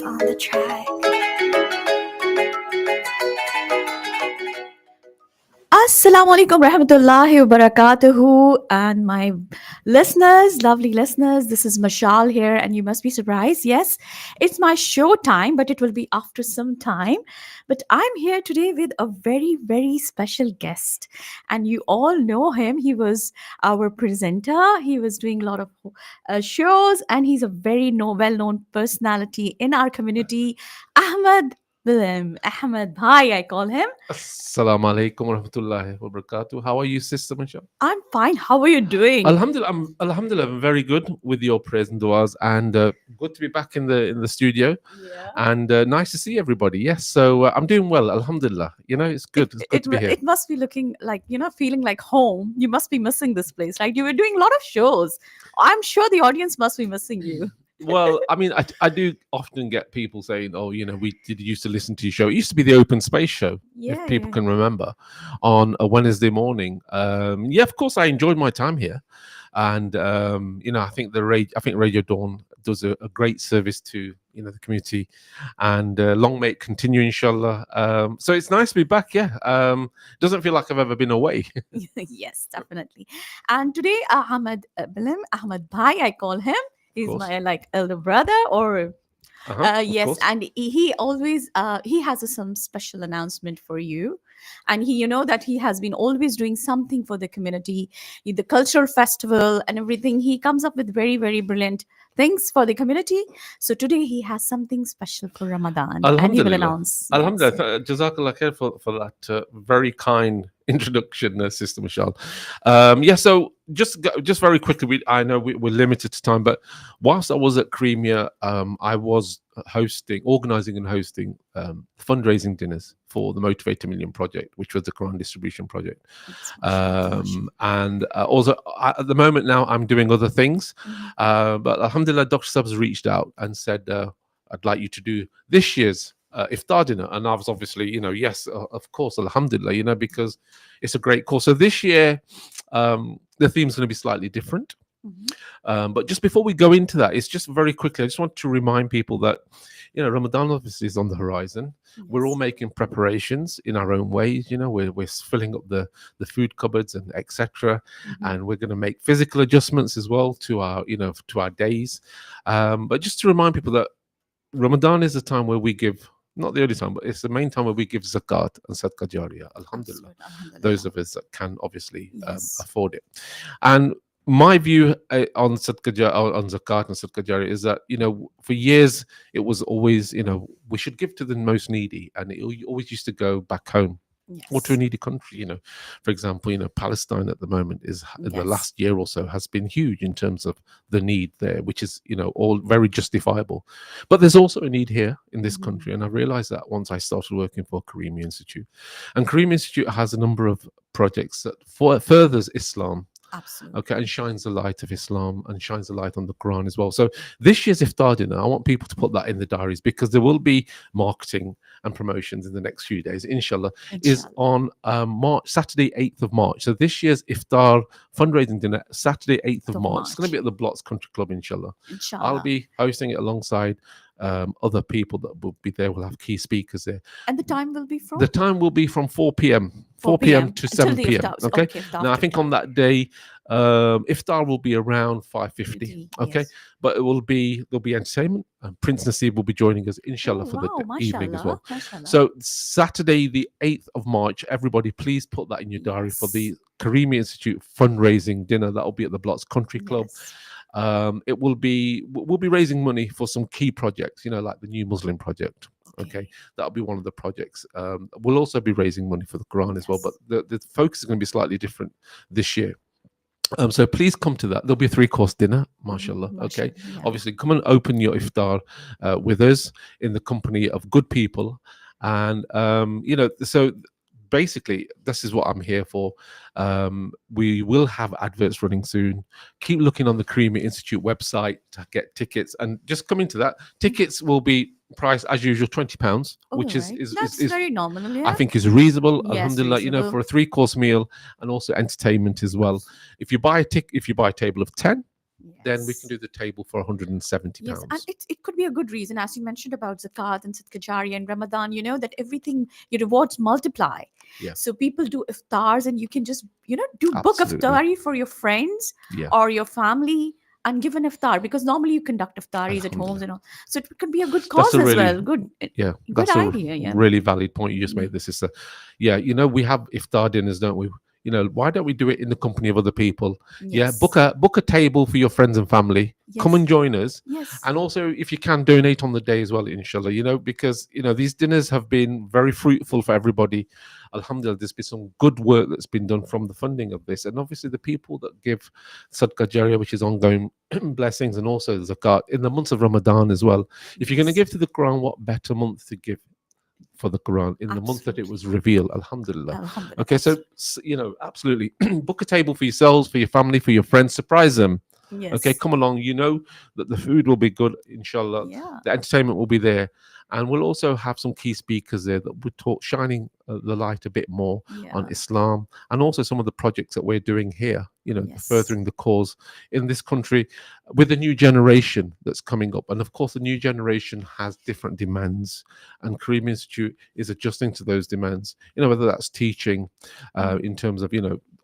on the track. Assalamu alaikum rahmatullahi wa barakatuhu. And my listeners, lovely listeners, this is MASHAL here, and you must be surprised. Yes, it's my show time, but it will be after some time. But I'm here today with a very, very special guest. And you all know him. He was our presenter, he was doing a lot of shows, and he's a very well known personality in our community, Ahmed Bilim. Ahmed Bhai, I call him. Assalamu alaikum wa rahmatullahi wa barakatuh. How are you, Sister Masha? I'm fine. How are you doing? Alhamdulillah, I'm very good with your prayers and duas, and good to be back in the studio, Yeah. and nice to see everybody. Yes, so I'm doing well, Alhamdulillah. It's good. It's good to be here. It must be looking like, feeling like home. You must be missing this place, right? You were doing a lot of shows. I'm sure the audience must be missing you. Well, I mean, I do often get people saying, "Oh, we did used to listen to your show. It used to be the Open Space Show, if people can remember, on a Wednesday morning." Yeah, of course, I enjoyed my time here, and I think Radio Dawn does a great service to the community, and long may it continue, inshallah. So it's nice to be back. Yeah, doesn't feel like I've ever been away. Yes, definitely. And today, Ahmed Bilim, Ahmed Bhai, I call him. He's my elder brother, or yes, and he always he has some special announcement for you, and he that he has been always doing something for the community, the cultural festival and everything. He comes up with very, very brilliant things for the community. So today he has something special for Ramadan, and he will announce. Alhamdulillah, Jazakallah khair for that very kind introduction, Sister Michelle. So just very quickly, I know we're limited to time, but whilst I was at Crimea, I was organizing and hosting fundraising dinners for the Motivate a Million project, which was the Quran distribution project. And also at the moment now I'm doing other things, but Alhamdulillah, Dr. Sabs reached out and said, I'd like you to do this year's iftar dinner. And I was obviously, yes, of course, Alhamdulillah, because it's a great cause. So this year, the theme's going to be slightly different. But just before we go into that, it's just very quickly, I just want to remind people that, Ramadan obviously is on the horizon. Yes. We're all making preparations in our own ways. We're filling up the food cupboards and etc. And we're going to make physical adjustments as well to our, to our days. But just to remind people that Ramadan is a time where we give, not the only time, but it's the main time where we give zakat and sadaqah jariyah. Alhamdulillah. Those of us that can obviously afford it. And my view on zakat and sadaqah jariyah is that, for years it was always, we should give to the most needy, and it always used to go back home. Yes. Or to a needy country, for example, Palestine at the moment is in the last year or so has been huge in terms of the need there, which is, all very justifiable. But there's also a need here in this country. And I realized that once I started working for Karimi Institute. And Karimi Institute has a number of projects that furthers Islam. Absolutely. Okay, and shines the light of Islam and shines the light on the Quran as well. So this year's iftar dinner, I want people to put that in the diaries, because there will be marketing and promotions in the next few days, inshallah. Is on Saturday 8th of March. So this year's iftar fundraising dinner, Saturday 8th of March. It's going to be at the Blotts Country Club, inshallah. I'll be hosting it alongside other people that will be there. We'll have key speakers there. And the time will be from? The time will be from 4 p.m. 4 p.m. to 7 p.m. Okay. Now I think on that day, iftar will be around 5:50. Okay, yes. But there'll be entertainment, and Prince Nasib will be joining us, inshallah, for the evening as well. So Saturday, the 8th of March, everybody, please put that in your diary for the Karimi Institute fundraising dinner. That will be at the Blotts Country Club. We'll be raising money for some key projects, like the New Muslim Project. Okay, that'll be one of the projects. We'll also be raising money for the Quran as well, but the focus is going to be slightly different this year. So please come to that. There'll be a 3-course dinner, mashallah. Okay, obviously come and open your iftar with us in the company of good people, and so basically this is what I'm here for. We will have adverts running soon. Keep looking on the Karimi Institute website to get tickets, and just come into that. Tickets will be priced as usual, £20, which is very nominal. Yeah? I think is reasonable. Alhamdulillah, reasonable. For a 3-course meal and also entertainment as well. If you buy a table of 10, then we can Yes. do the table for 170 Yes, and pounds. it could be a good reason, as you mentioned about zakat and Sadqa Jariya and Ramadan, that everything, your rewards multiply. Yeah, So people do iftars, and you can just, do book absolutely. iftari for your friends Yeah, or your family and give an iftar, because normally you conduct iftaris at homes alhamdulillah. and all. So it could be a good That's cause a as really, well. Good, yeah, good that's a idea. Yeah. really valid point you just Yeah. made, the sister. Yeah, we have iftar dinners, don't we? Why don't we do it in the company of other people? Yeah, book Yes. a table for your friends and family. Come Yes. and join us, Yes. and also if you can donate on the day as well, inshallah. Because these dinners have been very fruitful for everybody. Alhamdulillah, there's been some good work that's been done from the funding of this, and obviously the people that give Sadqa Jariyah, which is ongoing blessings, and also zakat in the months of Ramadan as well. If you're going to Yes. give to the Quran, what better month to give for the Quran in the month that it Absolutely. was revealed? Alhamdulillah. Alhamdulillah. Okay, so absolutely, book a table for yourselves, for your family, for your friends. Surprise them. Okay, Yes. come along. You know that the food will be good, inshallah. Yeah. The entertainment will be there. And we'll also have some key speakers there that will talk, shining the light a bit more on Yeah. Islam, and also some of the projects that we're doing here, Yes. furthering the cause in this country with the new generation that's coming up. And of course, the new generation has different demands, and Kareem Institute is adjusting to those demands, whether that's teaching in terms of,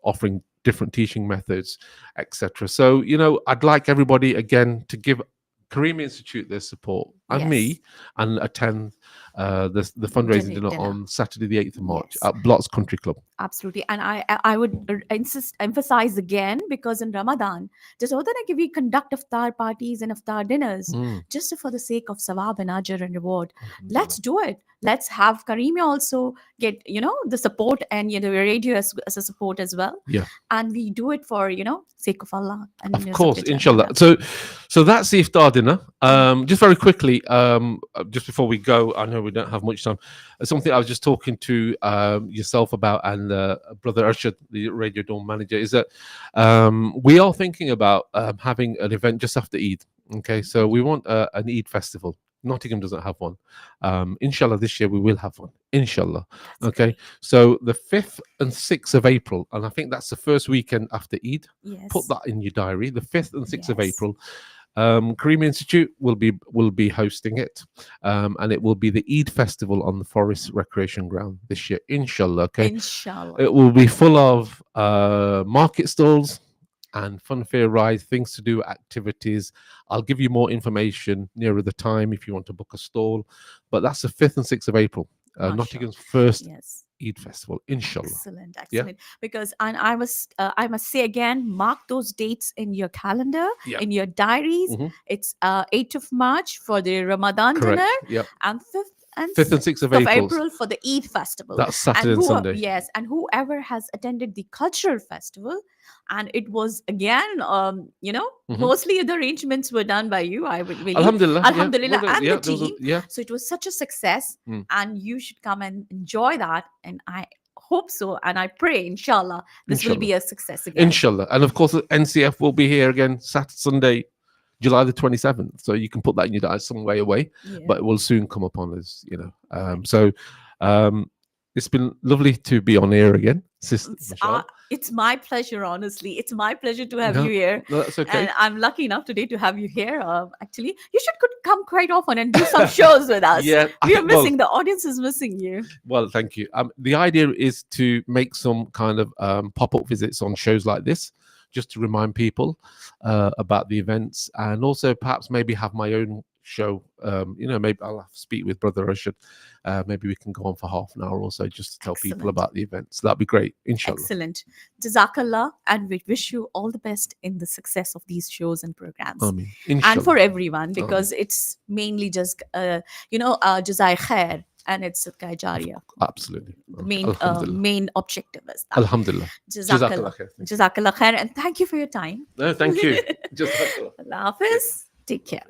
offering different teaching methods, etc. So, I'd like everybody again to give Kareem Institute their support and Yes. me, and attend the fundraising Dinner. dinner Dinner. on Saturday, the 8th of March Yes. at Blotts Country Club. Absolutely. And I would emphasize again, because in Ramadan, just so that we conduct iftar parties and iftar dinners Mm, just for the sake of sawab and ajr and reward. Let's alhamdulillah. do it. Let's have Karime also get, the support, and, radio as a support as well. Yeah. And we do it for, sake of Allah and, Of course, Sadaqah inshallah. Jariyah. So that's the iftar dinner. Yeah. Just very quickly, just before we go, I know we don't have much time. Something I was just talking to yourself about, and brother Arshad, the Radio Dawn manager, is that we are thinking about having an event just after Eid. Okay, so we want an Eid festival. Nottingham doesn't have one. Inshallah, this year we will have one. Inshallah. That's Okay, great. so the 5th and 6th of April, and I think that's the first weekend after Eid. Put Yes. that in your diary. The 5th and 6th of Yes. April, Kareem Institute will be hosting it, and it will be the Eid festival on the Forest Recreation Ground this year, inshallah. Okay, Inshallah. it will be full of market stalls and fun fair rides, things to do, activities. I'll give you more information nearer the time if you want to book a stall. But that's the 5th and 6th of April, Mashallah. Nottingham's first Yes. Eid festival, inshallah. Excellent, Yeah, excellent. Because, and I must say again, mark those dates in your calendar, yeah, in your diaries. hmm It's 8th of March for the Ramadan dinner, correct. Yeah, and 5th and 5th and 6th 6th of of April. April for the Eid festival. That's And Saturday and Sunday. yes, and whoever has attended the cultural festival, and it was again, hmm mostly the arrangements were done by you, I would believe, Alhamdulillah. Yeah, well, Alhamdulillah, and the there was team. yeah. So it was such a success, Mm, and you should come and enjoy that. And I hope so, and I pray, inshallah, this will inshallah. be a success again. Inshallah. And of course, the NCF will be here again Saturday, Sunday, July the 27th. So you can put that in your diary some way away, Yeah. but it will soon come upon us. Right. So um, it's been lovely to be on air again, Sister Michelle. It's my pleasure, honestly. It's my pleasure to have No, you here. no, that's okay. And I'm lucky enough today to have you here. Actually, you should could come quite often and do some shows with us. Yeah, We are well, missing, the audience is missing you. well, thank you. The idea is to make some kind of pop-up visits on shows like this, just to remind people about the events, and also perhaps maybe have my own show. Maybe I'll have to speak with Brother Rashid. Maybe we can go on for half an hour or so just to tell people Excellent. about the events. That'd be great, inshallah. Excellent. Jazakallah. And we wish you all the best in the success of these shows and programs. Ameen. And Inshallah. for everyone, because it's mainly just, Jazai Khair, and it's Sadqa Jariyah. Absolutely. The main Alhamdulillah. main objective is that. Alhamdulillah. Jazakallah. Jazakallah khair. Jazakallah khair, and thank you for your time. No, thank you. Jazakallah. Allah Hafiz. Take care.